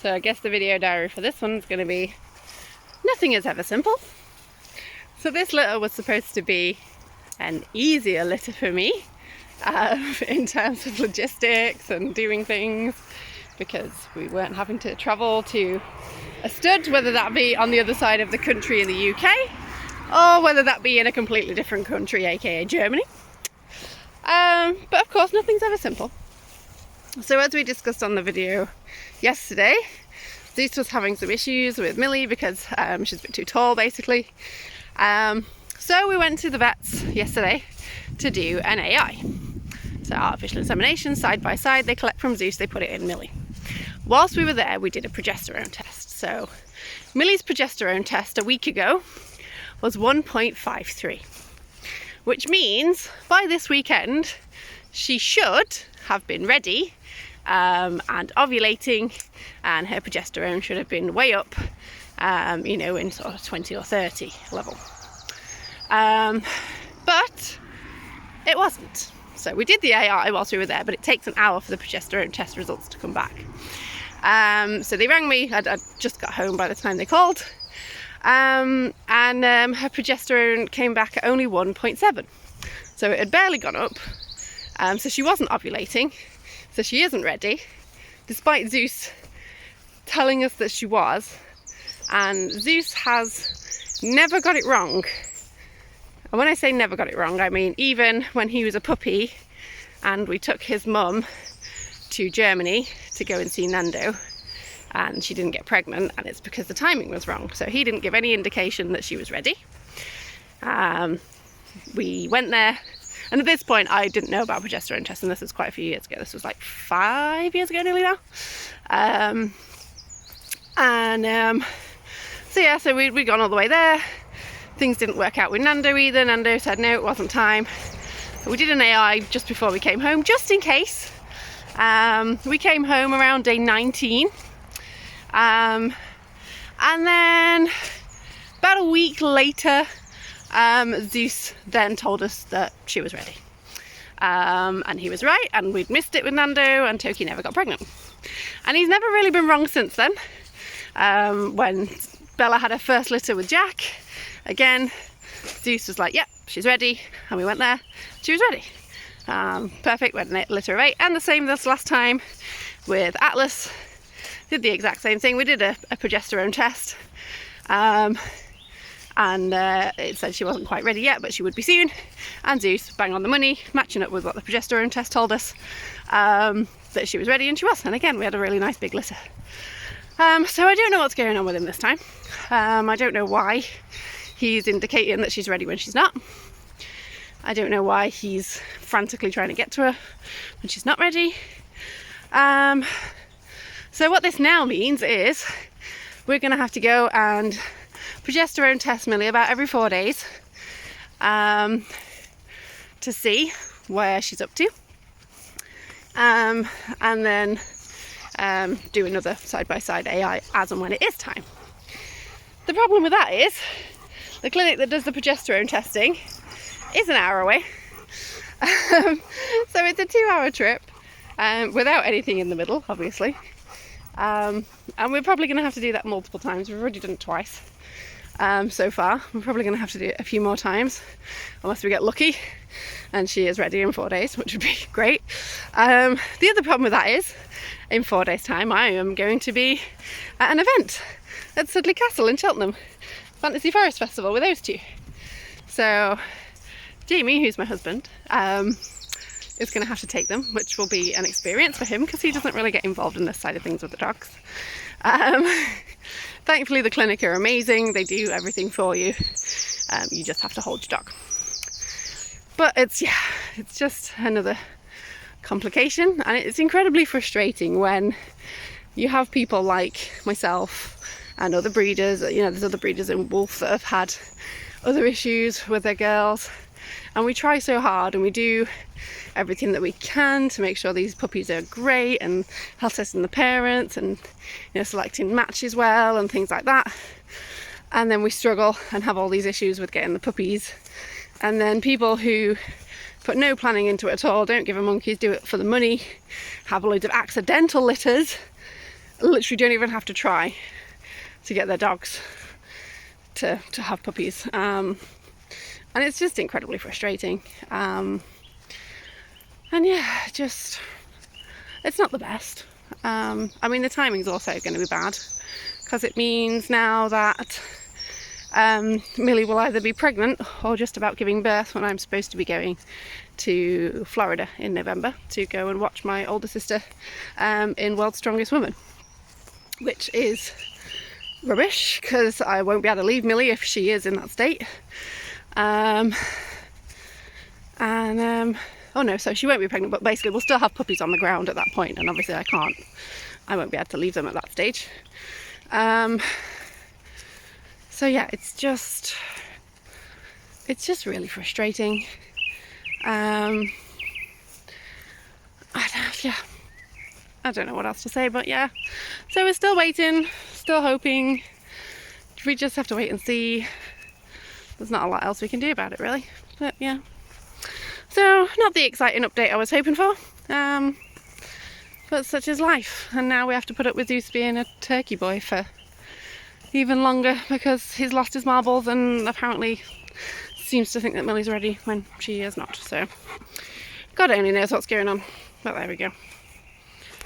So I guess the video diary for this one is going to be nothing is ever simple. So this litter was supposed to be an easier litter for me in terms of logistics and doing things, because we weren't having to travel to a stud, whether that be on the other side of the country in the UK or whether that be in a completely different country, aka Germany. But of course nothing's ever simple. So as we discussed on the video yesterday, Zeus was having some issues with Millie because she's a bit too tall basically. So we went to the vets yesterday to do an AI. So artificial insemination, side by side, they collect from Zeus, they put it in Millie. Whilst we were there, we did a progesterone test. So Millie's progesterone test a week ago was 1.53, which means by this weekend she should have been ready and ovulating, and her progesterone should have been way up, you know, in sort of 20 or 30 level. But it wasn't. So we did the AI whilst we were there, but it takes an hour for the progesterone test results to come back. So they rang me, I'd just got home by the time they called, and her progesterone came back at only 1.7. So it had barely gone up, so she wasn't ovulating, so she isn't ready, despite Zeus telling us that she was. And Zeus has never got it wrong. And when I say never got it wrong, I mean even when he was a puppy and we took his mum to Germany to go and see Nando and she didn't get pregnant, and it's because the timing was wrong. So he didn't give any indication that she was ready. We went there, and at this point I didn't know about progesterone testing. This was quite a few years ago. This was like 5 years ago nearly now. So yeah, so we'd gone all the way there. Things didn't work out with Nando either. Nando said no, it wasn't time. So we did an AI just before we came home, just in case. We came home around day 19. And then about a week later, Zeus then told us that she was ready. And he was right, and we'd missed it with Nando, and Toki never got pregnant. And he's never really been wrong since then. When Bella had her first litter with Jack, again, Zeus was like, yep, she's ready, and we went there, she was ready. Perfect, went in litter of 8, and the same this last time with Atlas, did the exact same thing. We did a progesterone test, and it said she wasn't quite ready yet, but she would be soon, and Zeus, bang on the money, matching up with what the progesterone test told us, that she was ready, and she was. And again, we had a really nice big litter. So I don't know what's going on with him this time. I don't know why he's indicating that she's ready when she's not. I don't know why he's frantically trying to get to her when she's not ready. So what this now means is we're going to have to go and progesterone test Millie about every 4 days to see where she's up to, and then do another side-by-side AI as and when it is time. The problem with that is the clinic that does the progesterone testing is an hour away. So it's a 2-hour trip without anything in the middle, obviously. And we're probably going to have to do that multiple times. We've already done it twice so far. We're probably going to have to do it a few more times, unless we get lucky and she is ready in 4 days, which would be great. The other problem with that is, in 4 days' time, I am going to be at an event at Sudley Castle in Cheltenham, Fantasy Forest Festival with those two. So Jamie, who's my husband, is going to have to take them, which will be an experience for him because he doesn't really get involved in this side of things with the dogs. Thankfully the clinic are amazing, they do everything for you. You just have to hold your dog. But it's just another complication, and it's incredibly frustrating when you have people like myself and other breeders. You know, there's other breeders in Wolf that have had other issues with their girls, and we try so hard and we do everything that we can to make sure these puppies are great, and health testing the parents, and selecting matches well and things like that, and then we struggle and have all these issues with getting the puppies. And then people who put no planning into it at all, don't give a monkeys, do it for the money, have loads of accidental litters, literally don't even have to try to get their dogs to have puppies. And it's just incredibly frustrating. And yeah, just, it's not the best. I mean, the timing's also going to be bad, because it means now that Millie will either be pregnant or just about giving birth when I'm supposed to be going to Florida in November to go and watch my older sister in World's Strongest Woman, which is rubbish because I won't be able to leave Millie if she is in that state. Oh no, so she won't be pregnant, but basically we'll still have puppies on the ground at that point, and obviously I won't be able to leave them at that stage. So yeah, it's just really frustrating. I don't know what else to say, but yeah. So we're still waiting, still hoping. We just have to wait and see. There's not a lot else we can do about it, really. But yeah. So, not the exciting update I was hoping for. But such is life. And now we have to put up with Zeus being a turkey boy for even longer, because he's lost his marbles and apparently seems to think that Millie's ready when she is not. So, God only knows what's going on. But there we go.